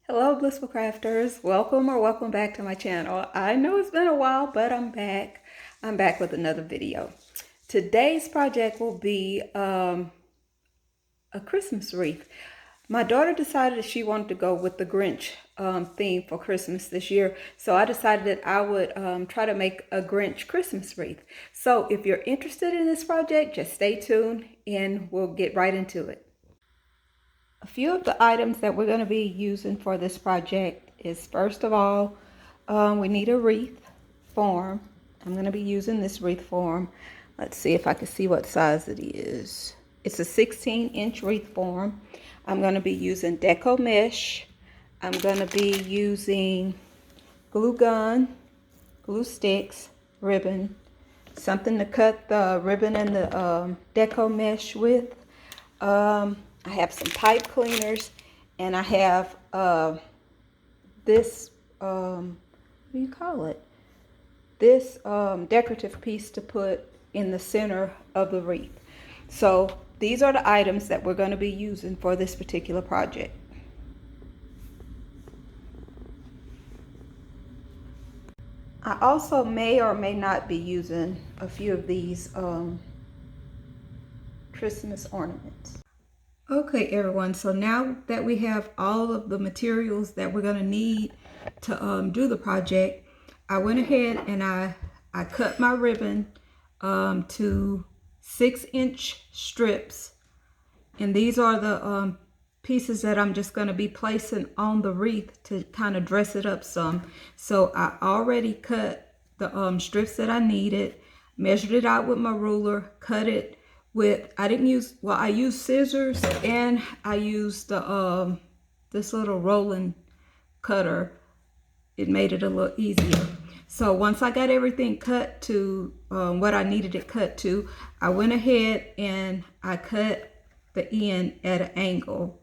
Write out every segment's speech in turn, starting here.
Hello, Blissful Crafters. Welcome back to my channel. I know it's been a while, but I'm back. I'm back with another video. Today's project will be a Christmas wreath. My daughter decided that she wanted to go with the Grinch theme for Christmas this year. So I decided that I would try to make a Grinch Christmas wreath. So if you're interested in this project, just stay tuned and we'll get right into it. A few of the items that we're going to be using for this project is, first of all, we need a wreath form. I'm going to be using this wreath form. Let's see if I can see what size it is. It's a 16-inch wreath form. I'm going to be using deco mesh. I'm going to be using glue gun, glue sticks, ribbon, something to cut the ribbon and the deco mesh with. I have some pipe cleaners, and I have this, what do you call it? This decorative piece to put in the center of the wreath. So these are the items that we're going to be using for this particular project. I also may or may not be using a few of these Christmas ornaments. Okay, everyone, so now that we have all of the materials that we're going to need to do the project, I went ahead and I cut my ribbon to 6-inch strips, and these are the pieces that I'm just going to be placing on the wreath to kind of dress it up some. So I already cut the strips that I needed, measured it out with my ruler, cut it with, I used scissors, and I used the this little rolling cutter. It made it a little easier. So once I got everything cut to what I needed it cut to, I went ahead and I cut the end at an angle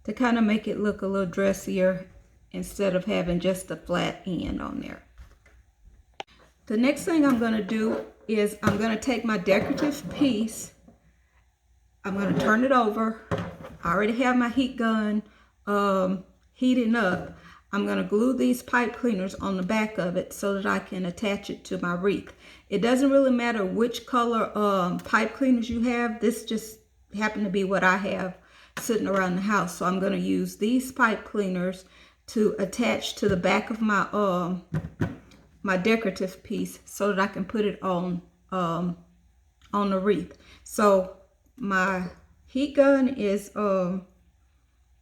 to kind of make it look a little dressier instead of having just the flat end on there. The next thing I'm going to do is I'm going to take my decorative piece, I'm going to turn it over. I already have my heat gun heating up. I'm going to glue these pipe cleaners on the back of it so that I can attach it to my wreath. It doesn't really matter which color pipe cleaners you have. This just happened to be what I have sitting around the house. So I'm going to use these pipe cleaners to attach to the back of my my decorative piece so that I can put it on the wreath. So my heat gun is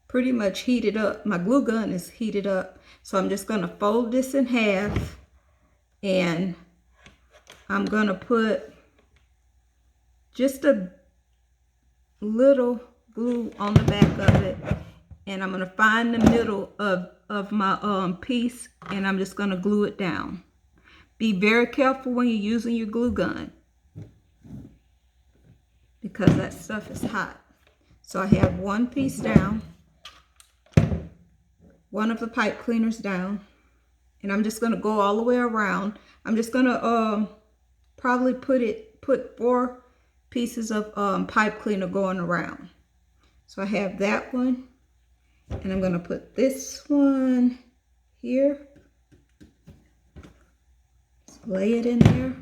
pretty much heated up. My glue gun is heated up. So I'm just going to fold this in half, and I'm going to put just a little glue on the back of it, and I'm going to find the middle of my piece, and I'm just going to glue it down. Be very careful when you're using your glue gun because that stuff is hot. So I have one piece down, one of the pipe cleaners down, and I'm just going to go all the way around. I'm just going to probably put 4 pieces of pipe cleaner going around. So I have that one, and I'm going to put this one here. Just lay it in there.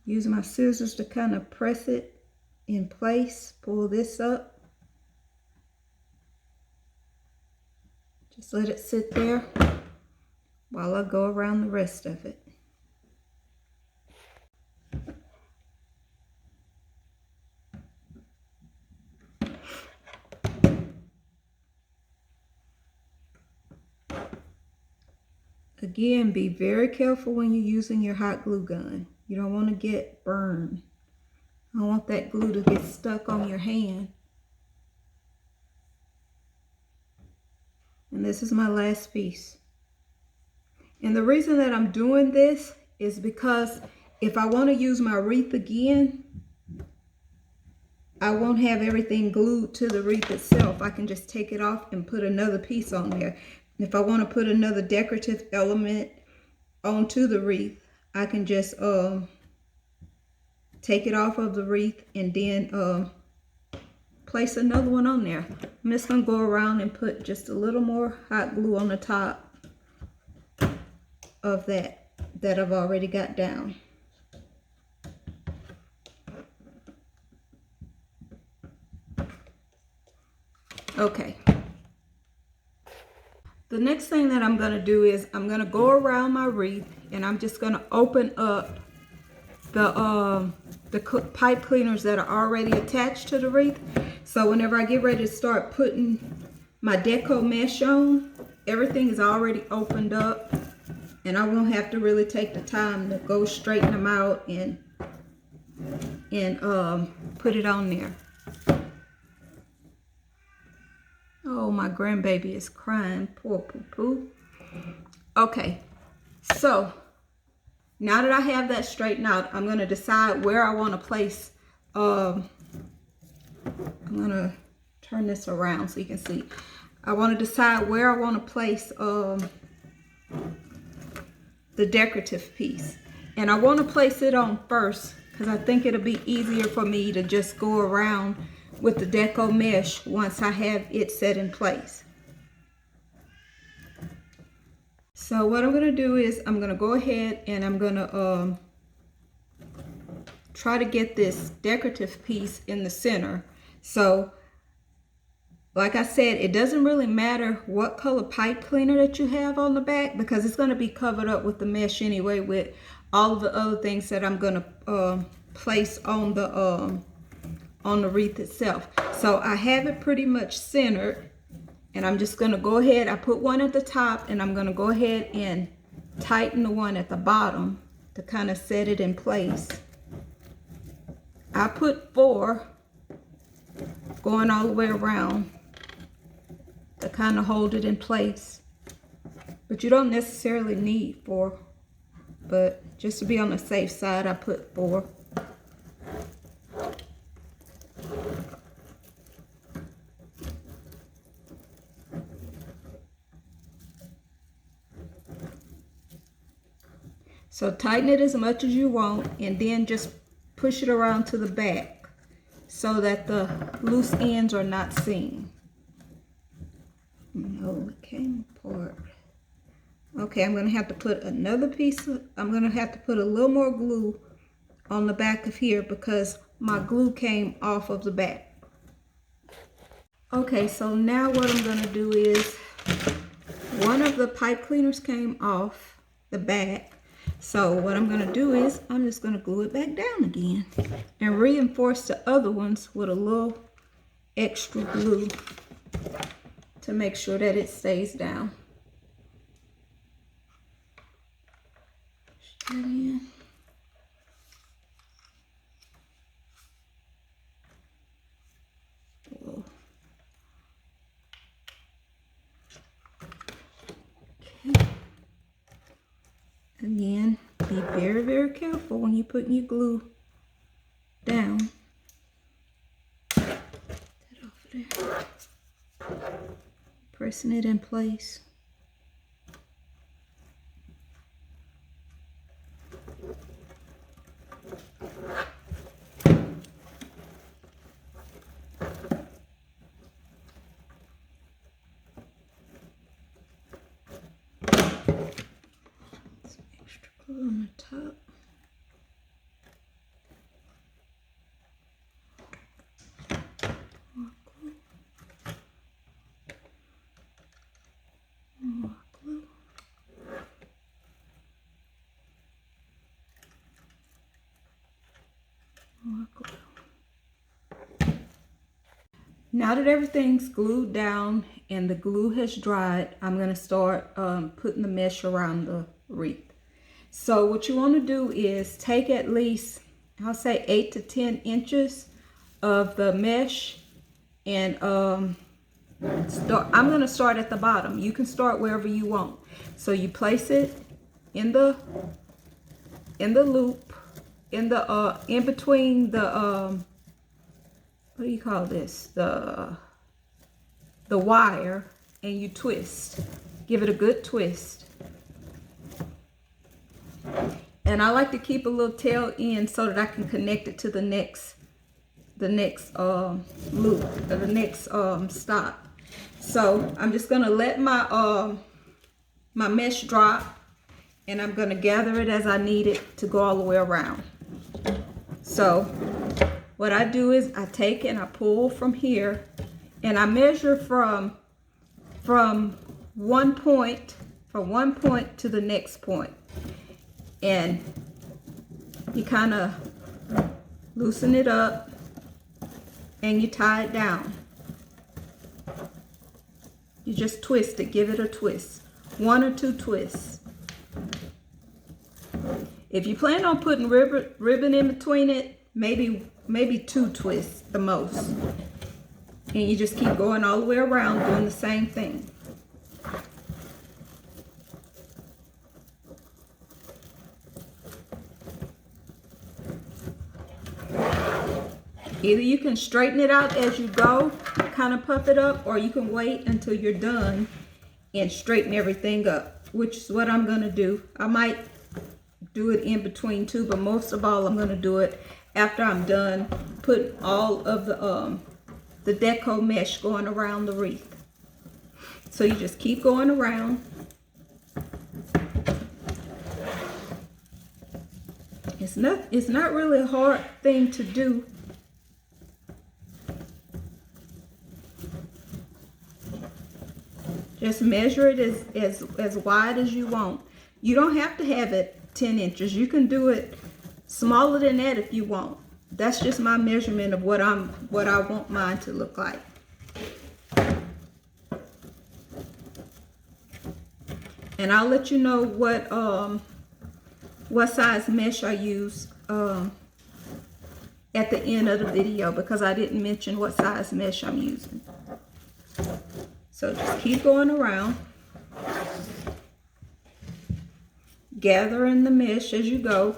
Use my scissors to kind of press it in place. Pull this up. Just let it sit there while I go around the rest of it. Again, be very careful when you're using your hot glue gun. You don't want to get burned. I don't want that glue to get stuck on your hand. And this is my last piece. And the reason that I'm doing this is because if I want to use my wreath again, I won't have everything glued to the wreath itself. I can just take it off and put another piece on there. If I want to put another decorative element onto the wreath, I can just take it off of the wreath and then place another one on there. I'm just going to go around and put just a little more hot glue on the top of that I've already got down. Okay. The next thing that I'm going to do is I'm going to go around my wreath, and I'm just going to open up the pipe cleaners that are already attached to the wreath. So whenever I get ready to start putting my deco mesh on, everything is already opened up, and I won't have to really take the time to go straighten them out and put it on there. Oh, my grandbaby is crying. Poor poo-poo. Okay, so now that I have that straightened out, I'm going to decide where I want to place. I'm going to turn this around so you can see. I want to decide where I want to place the decorative piece. And I want to place it on first because I think it'll be easier for me to just go around with the deco mesh once I have it set in place. So what I'm going to do is I'm going to go ahead and I'm going to try to get this decorative piece in the center. So like I said, it doesn't really matter what color pipe cleaner that you have on the back, because it's going to be covered up with the mesh anyway with all of the other things that I'm going to place on the wreath itself. So I have it pretty much centered, and I'm just going to go ahead. I put one at the top, and I'm going to go ahead and tighten the one at the bottom to kind of set it in place. I put 4 going all the way around to kind of hold it in place, but you don't necessarily need 4, but just to be on the safe side, I put 4. So tighten it as much as you want, and then just push it around to the back so that the loose ends are not seen. No, it came apart. Okay, I'm going to have to put another piece of, I'm going to have to put a little more glue on the back of here because my glue came off of the back. Okay, so now what I'm going to do is, one of the pipe cleaners came off the back. So what I'm going to do is I'm just going to glue it back down again and reinforce the other ones with a little extra glue to make sure that it stays down. Push that in. Whoa. Okay. Again, be very, very careful when you're putting your glue down. Get that off there. Pressing it in place. On the top. More glue. More glue. More glue. Now that everything's glued down and the glue has dried, I'm going to start putting the mesh around the wreath. So what you want to do is take at least, I'll say 8 to 10 inches of the mesh, and I'm going to start at the bottom. You can start wherever you want. So you place it in the loop, in between the what do you call this? The wire, and you twist. Give it a good twist. And I like to keep a little tail end so that I can connect it to the next loop, or the next stop. So I'm just gonna let my my mesh drop, and I'm gonna gather it as I need it to go all the way around. So what I do is I take and I pull from here, and I measure from one point to the next point, and you kind of loosen it up and you tie it down. You just twist it, give it a twist, 1 or 2 twists. If you plan on putting ribbon in between it, maybe 2 twists the most. And you just keep going all the way around doing the same thing. Either you can straighten it out as you go, kind of puff it up, or you can wait until you're done and straighten everything up, which is what I'm gonna do. I might do it in between too, but most of all I'm gonna do it after I'm done putting all of the deco mesh going around the wreath. So you just keep going around. It's not really a hard thing to do. Just measure it as wide as you want. You don't have to have it 10 inches. You can do it smaller than that if you want. That's just my measurement of what I want mine to look like. And I'll let you know what size mesh I use at the end of the video, because I didn't mention what size mesh I'm using. So just keep going around, gathering the mesh as you go.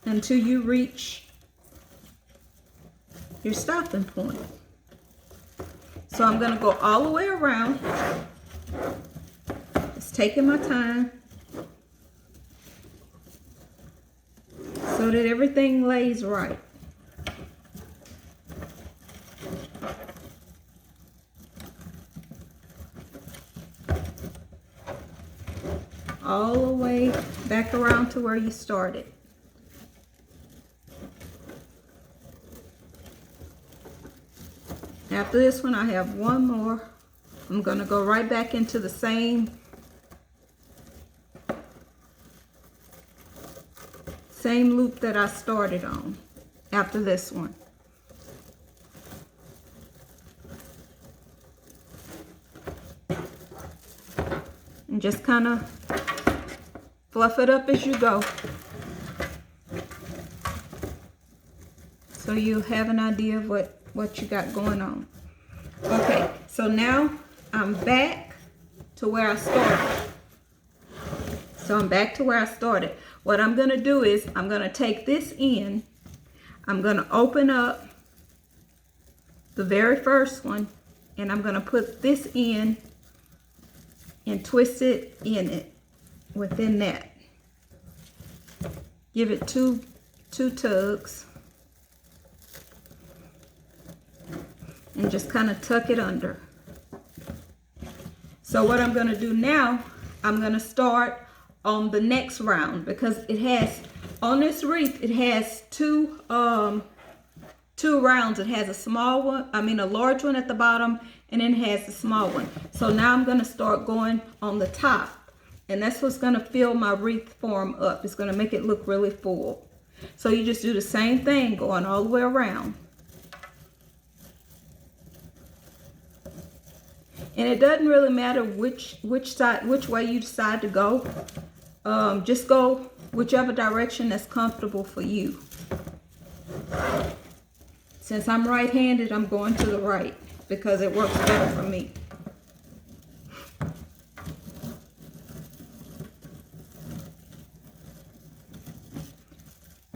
Until you reach your stopping point. So I'm going to go all the way around, just taking my time so that everything lays right. All the way back around to where you started. After this one, I have one more. I'm going to go right back into the same loop that I started on after this one. And just kind of fluff it up as you go, so you have an idea of what you got going on. Okay, so now I'm back to where I started. So I'm back to where I started. What I'm going to do is I'm going to take this in. I'm going to open up the very first one, and I'm going to put this in and twist it in it within that. Give it two tugs and just kind of tuck it under. So what I'm going to do now, I'm going to start on the next round, because it has, on this wreath, it has two rounds. It has a small one, a large one at the bottom, and then it has the small one. So now I'm going to start going on the top, and that's what's going to fill my wreath form up. It's going to make it look really full. So you just do the same thing, going all the way around. And it doesn't really matter which way you decide to go. Just go whichever direction that's comfortable for you. Since I'm right-handed, I'm going to the right because it works better for me.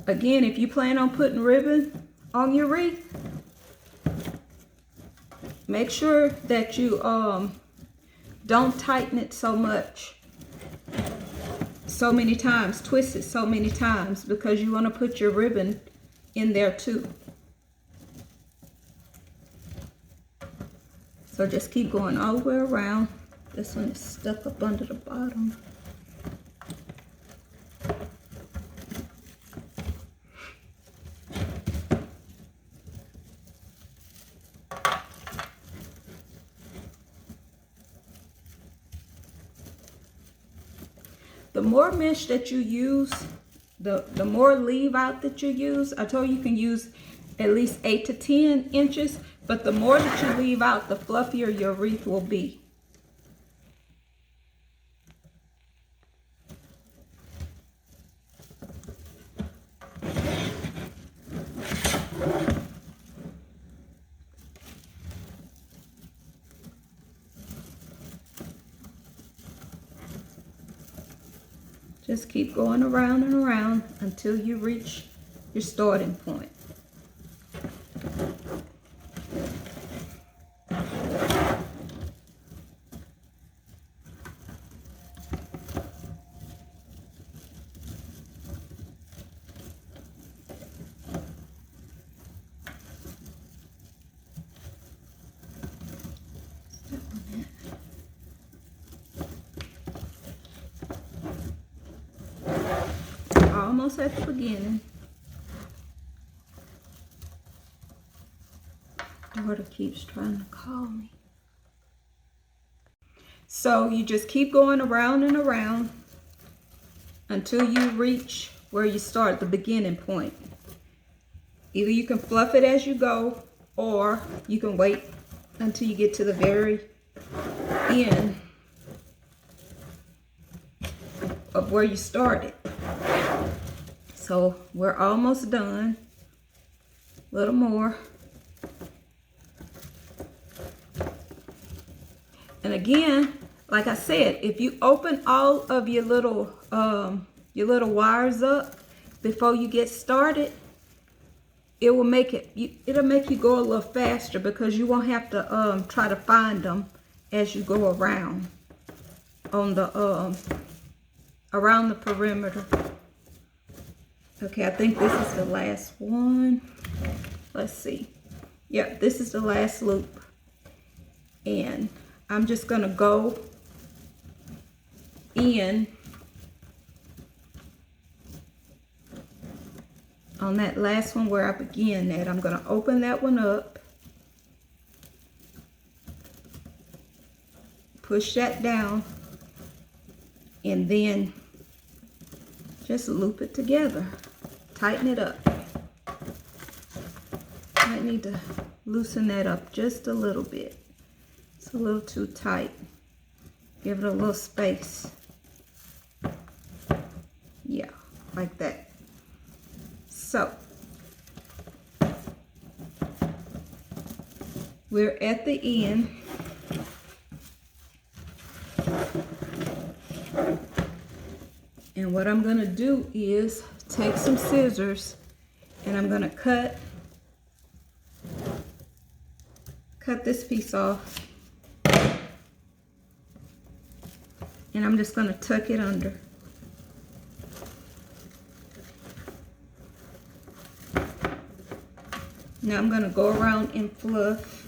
Again, if you plan on putting ribbon on your wreath, make sure that you don't tighten it so much so many times, twist it so many times, because you want to put your ribbon in there too. So just keep going all the way around. This one is stuck up under the bottom. The more mesh that you use, the more leave out that you use. I told you can use at least 8 to 10 inches, but the more that you leave out, the fluffier your wreath will be. Just keep going around and around until you reach your starting point. Almost at the beginning. Daughter keeps trying to call me. So you just keep going around and around until you reach where you start, the beginning point. Either you can fluff it as you go, or you can wait until you get to the very end of where you started. So we're almost done. A little more. And again, like I said, if you open all of your little wires up before you get started, it'll make you go a little faster, because you won't have to try to find them as you go around on the around the perimeter. Okay, I think this is the last one. Let's see. Yep, this is the last loop. And I'm just gonna go in on that last one where I began at. I'm gonna open that one up, push that down, and then just loop it together. Tighten it up. I need to loosen that up just a little bit. It's a little too tight. Give it a little space. Yeah, like that. So, we're at the end. And what I'm going to do is take some scissors and I'm going to cut this piece off. And I'm just going to tuck it under. Now I'm going to go around and fluff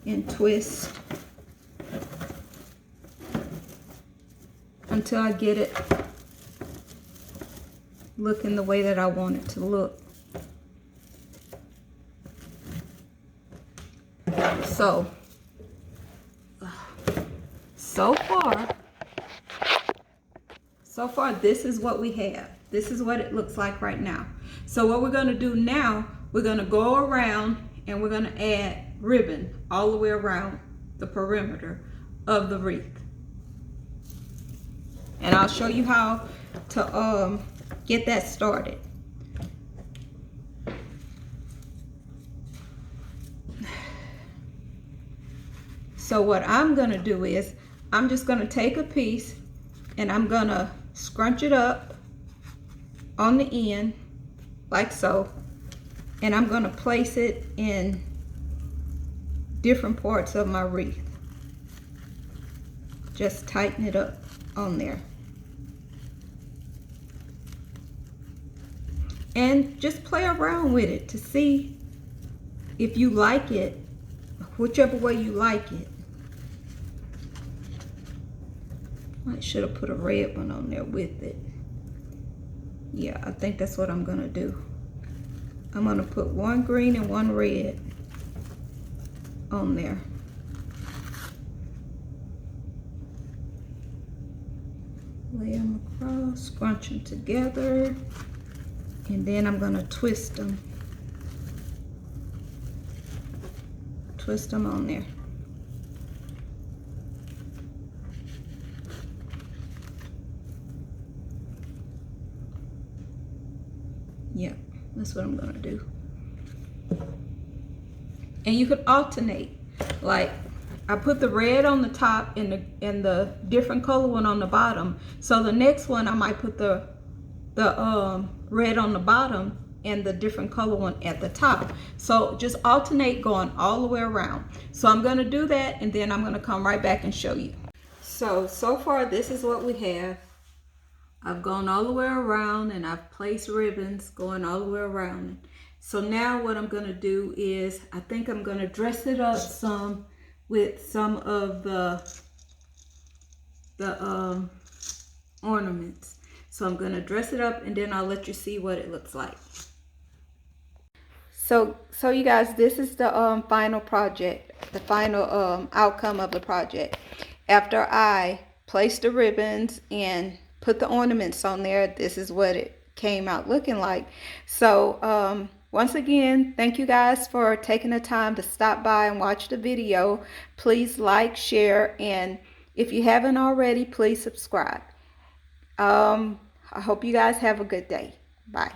and twist until I get it looking the way that I want it to look. So far this is what we have. This is what it looks like right now. So what we're going to do now, we're going to go around and we're going to add ribbon all the way around the perimeter of the wreath. And I'll show you how to get that started. So what I'm going to do is I'm just going to take a piece and I'm going to scrunch it up on the end like so, and I'm going to place it in different parts of my wreath. Just tighten it up on there. and just play around with it to see if you like it, whichever way you like it. I should have put a red one on there with it. Yeah, I think that's what I'm gonna do. I'm gonna put one green and one red on there. Lay them across, scrunch them together, and then I'm gonna twist them. Twist them on there. Yeah, that's what I'm gonna do. And you could alternate. Like, I put the red on the top and the different color one on the bottom. So the next one I might put the red on the bottom and the different color one at the top. So just alternate going all the way around. So I'm gonna do that, and then I'm gonna come right back and show you. So far this is what we have. I've gone all the way around and I've placed ribbons going all the way around. So now what I'm gonna do is, I think I'm gonna dress it up some with some of the ornaments. So I'm gonna dress it up and then I'll let you see what it looks like. So you guys, this is the final project, the final outcome of the project. After I placed the ribbons and put the ornaments on there, this is what it came out looking like. So once again, thank you guys for taking the time to stop by and watch the video. Please like, share, and if you haven't already, please subscribe. I hope you guys have a good day. Bye.